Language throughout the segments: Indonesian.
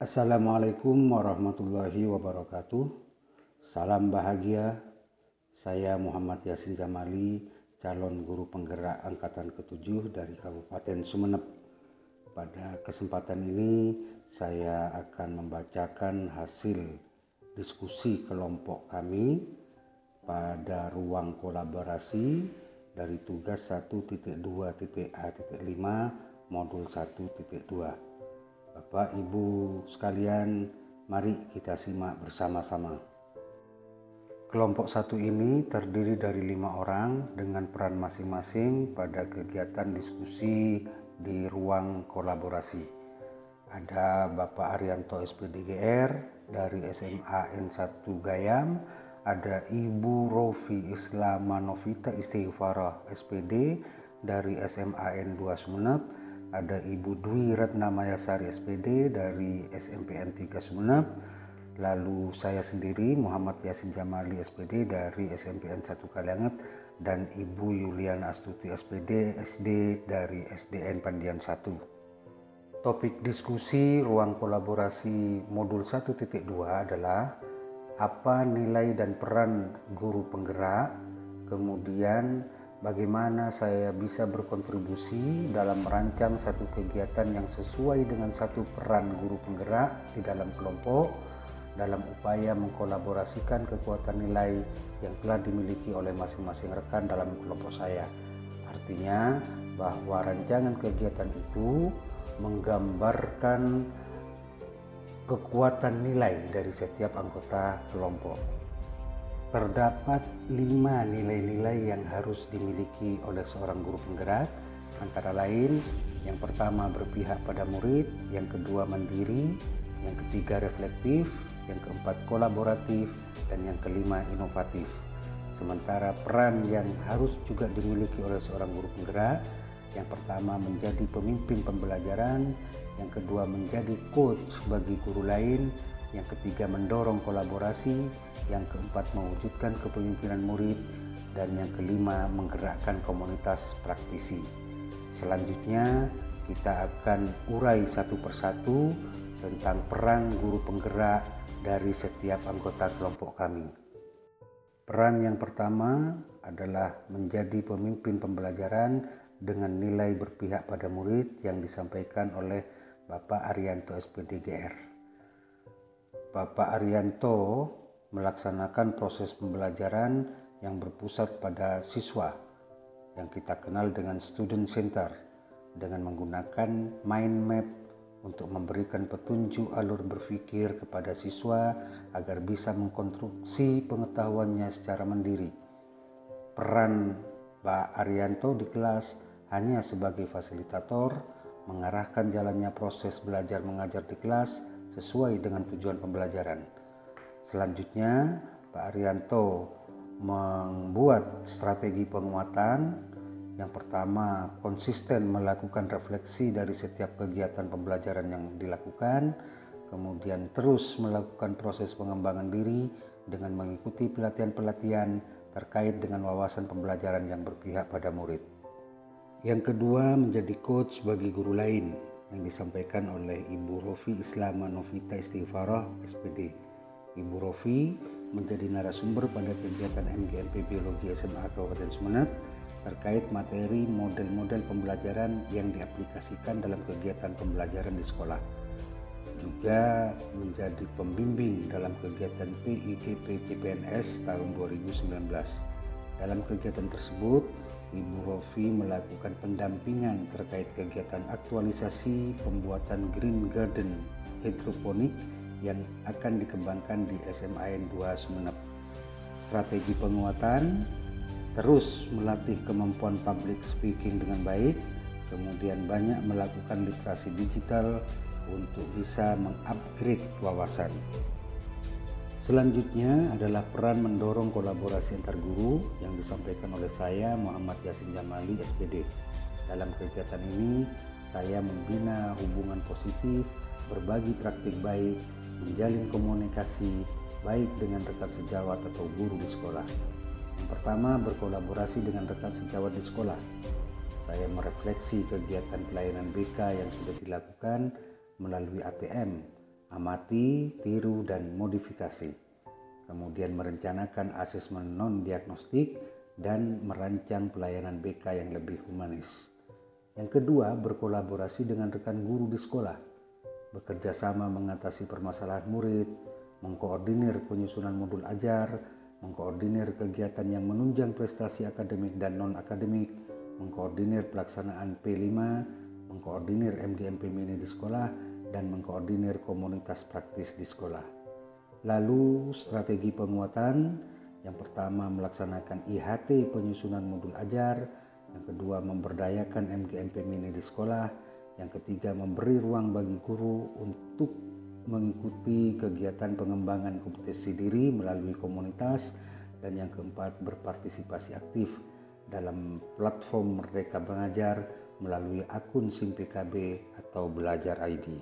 Assalamualaikum warahmatullahi wabarakatuh. Salam bahagia. Saya Muhammad Yasin Jamali, calon guru penggerak angkatan ke-7 dari Kabupaten Sumeneb. Pada kesempatan ini saya akan membacakan hasil diskusi kelompok kami pada ruang kolaborasi dari tugas 1.2.A.5 modul 1.2. Bapak Ibu sekalian, mari kita simak bersama-sama. Kelompok 1 ini terdiri dari 5 orang dengan peran masing-masing pada kegiatan diskusi di ruang kolaborasi. Ada Bapak Arianto SPDGR dari SMA N1 Gayam, ada Ibu Rofi Islamanovita Istighfarah SPD dari SMA N2 Sumeneb, ada Ibu Dwi Retna Mayasari SPD dari SMPN 3 Sumeneb, lalu saya sendiri Muhammad Yasin Jamali SPD dari SMPN 1 Kalianget, dan Ibu Yuliana Astuti SPD SD dari SDN Pandian 1. Topik diskusi ruang kolaborasi modul 1.2 adalah apa nilai dan peran guru penggerak, kemudian bagaimana saya bisa berkontribusi dalam merancang satu kegiatan yang sesuai dengan satu peran guru penggerak di dalam kelompok dalam upaya mengkolaborasikan kekuatan nilai yang telah dimiliki oleh masing-masing rekan dalam kelompok saya. Artinya bahwa rancangan kegiatan itu menggambarkan kekuatan nilai dari setiap anggota kelompok. Terdapat 5 nilai-nilai yang harus dimiliki oleh seorang guru penggerak, antara lain yang pertama berpihak pada murid, yang kedua mandiri, yang ketiga reflektif, yang keempat kolaboratif, dan yang kelima inovatif. Sementara peran yang harus juga dimiliki oleh seorang guru penggerak, yang pertama menjadi pemimpin pembelajaran, yang kedua menjadi coach bagi guru lain, yang ketiga mendorong kolaborasi, yang keempat mewujudkan kepemimpinan murid, dan yang kelima menggerakkan komunitas praktisi. Selanjutnya kita akan urai satu persatu tentang peran guru penggerak dari setiap anggota kelompok kami. Peran yang pertama adalah menjadi pemimpin pembelajaran dengan nilai berpihak pada murid yang disampaikan oleh Bapak Arianto SPDGR. Bapak Arianto melaksanakan proses pembelajaran yang berpusat pada siswa yang kita kenal dengan student center dengan menggunakan mind map untuk memberikan petunjuk alur berpikir kepada siswa agar bisa mengkonstruksi pengetahuannya secara mandiri. Peran Pak Arianto di kelas hanya sebagai fasilitator, mengarahkan jalannya proses belajar mengajar di kelas sesuai dengan tujuan pembelajaran. Selanjutnya, Pak Arianto membuat strategi penguatan. Yang pertama, konsisten melakukan refleksi dari setiap kegiatan pembelajaran yang dilakukan, kemudian terus melakukan proses pengembangan diri dengan mengikuti pelatihan-pelatihan terkait dengan wawasan pembelajaran yang berpihak pada murid. Yang kedua, menjadi coach bagi guru lain yang disampaikan oleh Ibu Rofi Islamanovita Istighfarah SPD. Ibu Rofi menjadi narasumber pada kegiatan MGMP Biologi SMA Kabupaten Sumeneb terkait materi model-model pembelajaran yang diaplikasikan dalam kegiatan pembelajaran di sekolah. Juga menjadi pembimbing dalam kegiatan PIGP CPNS tahun 2019. Dalam kegiatan tersebut, Ibu Rofi melakukan pendampingan terkait kegiatan aktualisasi pembuatan green garden hidroponik yang akan dikembangkan di SMA N2 Sumeneb. Strategi penguatan, terus melatih kemampuan public speaking dengan baik, kemudian banyak melakukan literasi digital untuk bisa mengupgrade wawasan. Selanjutnya adalah peran mendorong kolaborasi antar guru yang disampaikan oleh saya Muhammad Yasin Jamali SPD. Dalam kegiatan ini saya membina hubungan positif, berbagi praktik baik, menjalin komunikasi baik dengan rekan sejawat atau guru di sekolah. Yang pertama, berkolaborasi dengan rekan sejawat di sekolah. Saya merefleksi kegiatan pelayanan BK yang sudah dilakukan melalui ATM amati, tiru, dan modifikasi. Kemudian merencanakan asesmen non-diagnostik dan merancang pelayanan BK yang lebih humanis. Yang kedua, berkolaborasi dengan rekan guru di sekolah, bekerja sama mengatasi permasalahan murid, mengkoordinir penyusunan modul ajar, mengkoordinir kegiatan yang menunjang prestasi akademik dan non-akademik, mengkoordinir pelaksanaan P5, mengkoordinir MGMP Mini di sekolah, dan mengkoordinir komunitas praktis di sekolah. Lalu strategi penguatan, yang pertama melaksanakan IHT penyusunan modul ajar, yang kedua memberdayakan MGMP Mini di sekolah, yang ketiga memberi ruang bagi guru untuk mengikuti kegiatan pengembangan kompetensi diri melalui komunitas, dan yang keempat berpartisipasi aktif dalam platform Merdeka Mengajar melalui akun SIM PKB atau Belajar ID.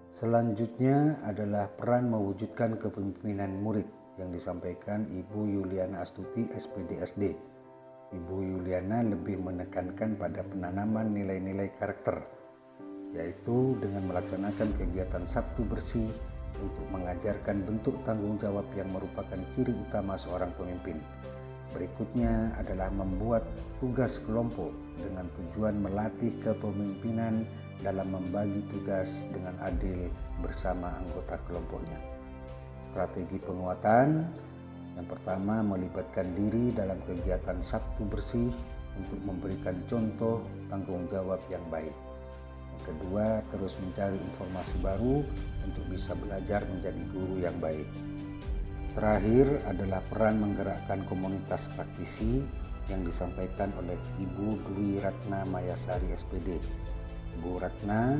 Selanjutnya adalah peran mewujudkan kepemimpinan murid yang disampaikan Ibu Yuliana Astuti SPD SD. Ibu Yuliana lebih menekankan pada penanaman nilai-nilai karakter, yaitu dengan melaksanakan kegiatan Sabtu Bersih untuk mengajarkan bentuk tanggung jawab yang merupakan ciri utama seorang pemimpin. Berikutnya adalah membuat tugas kelompok dengan tujuan melatih kepemimpinan dalam membagi tugas dengan adil bersama anggota kelompoknya. Strategi penguatan, yang pertama melibatkan diri dalam kegiatan Sabtu Bersih untuk memberikan contoh tanggung jawab yang baik. Yang kedua, terus mencari informasi baru untuk bisa belajar menjadi guru yang baik. Terakhir adalah peran menggerakkan komunitas praktisi yang disampaikan oleh Ibu Dwi Ratna Mayasari SPD. Bu Ratna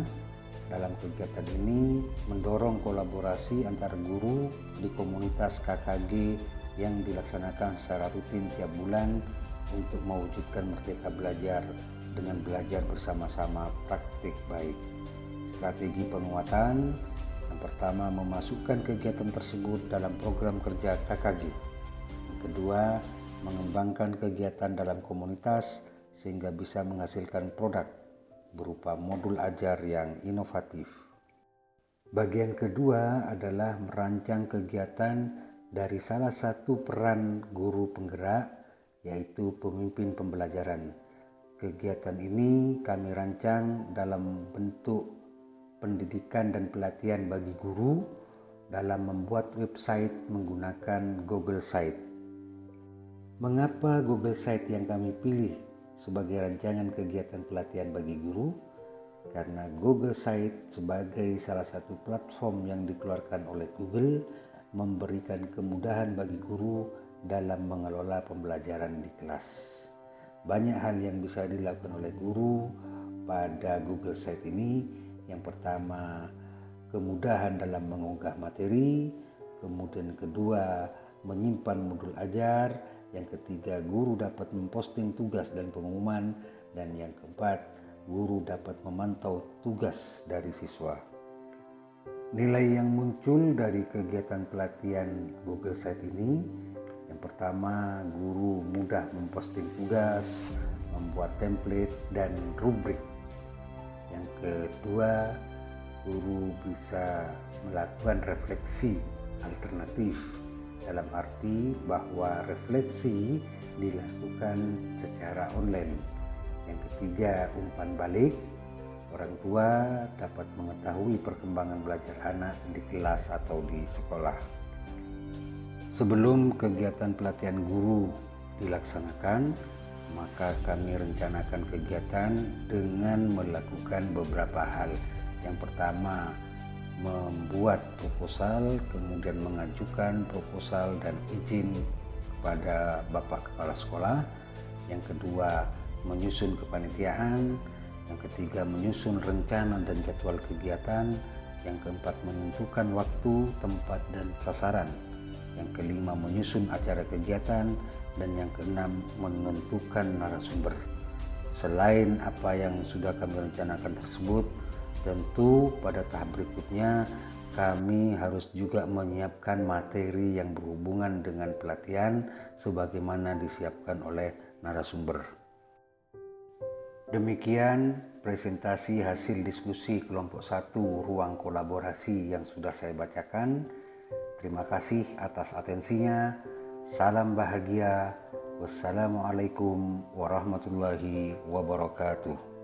dalam kegiatan ini mendorong kolaborasi antar guru di komunitas KKG yang dilaksanakan secara rutin tiap bulan untuk mewujudkan Merdeka Belajar dengan belajar bersama-sama praktik baik. Strategi penguatan, yang pertama memasukkan kegiatan tersebut dalam program kerja KKG. Yang kedua, mengembangkan kegiatan dalam komunitas sehingga bisa menghasilkan produk berupa modul ajar yang inovatif. Bagian kedua adalah merancang kegiatan dari salah satu peran guru penggerak, yaitu pemimpin pembelajaran. Kegiatan ini kami rancang dalam bentuk pendidikan dan pelatihan bagi guru dalam membuat website menggunakan Google Site. Mengapa Google Site yang kami pilih sebagai rancangan kegiatan pelatihan bagi guru? Karena Google Site sebagai salah satu platform yang dikeluarkan oleh Google memberikan kemudahan bagi guru dalam mengelola pembelajaran di kelas. Banyak hal yang bisa dilakukan oleh guru pada Google Site ini. Yang pertama, kemudahan dalam mengunggah materi. Kemudian kedua, menyimpan modul ajar. Yang ketiga, guru dapat memposting tugas dan pengumuman. Dan yang keempat, guru dapat memantau tugas dari siswa. Nilai yang muncul dari kegiatan pelatihan Google Site ini, yang pertama, guru mudah memposting tugas, membuat template dan rubrik. Yang kedua, guru bisa melakukan refleksi alternatif, dalam arti bahwa refleksi dilakukan secara online. Yang ketiga, umpan balik. Orang tua dapat mengetahui perkembangan belajar anak di kelas atau di sekolah. Sebelum kegiatan pelatihan guru dilaksanakan, maka kami rencanakan kegiatan dengan melakukan beberapa hal. Yang pertama, membuat proposal, kemudian mengajukan proposal dan izin kepada Bapak Kepala Sekolah. Yang kedua, menyusun kepanitiaan. Yang ketiga, menyusun rencana dan jadwal kegiatan. Yang keempat, menentukan waktu, tempat, dan sasaran. Yang kelima, menyusun acara kegiatan. Dan yang keenam, menentukan narasumber. Selain apa yang sudah kami rencanakan tersebut, tentu pada tahap berikutnya kami harus juga menyiapkan materi yang berhubungan dengan pelatihan sebagaimana disiapkan oleh narasumber. Demikian presentasi hasil diskusi kelompok 1 ruang kolaborasi yang sudah saya bacakan. Terima kasih atas atensinya. Salam bahagia. Wassalamualaikum warahmatullahi wabarakatuh.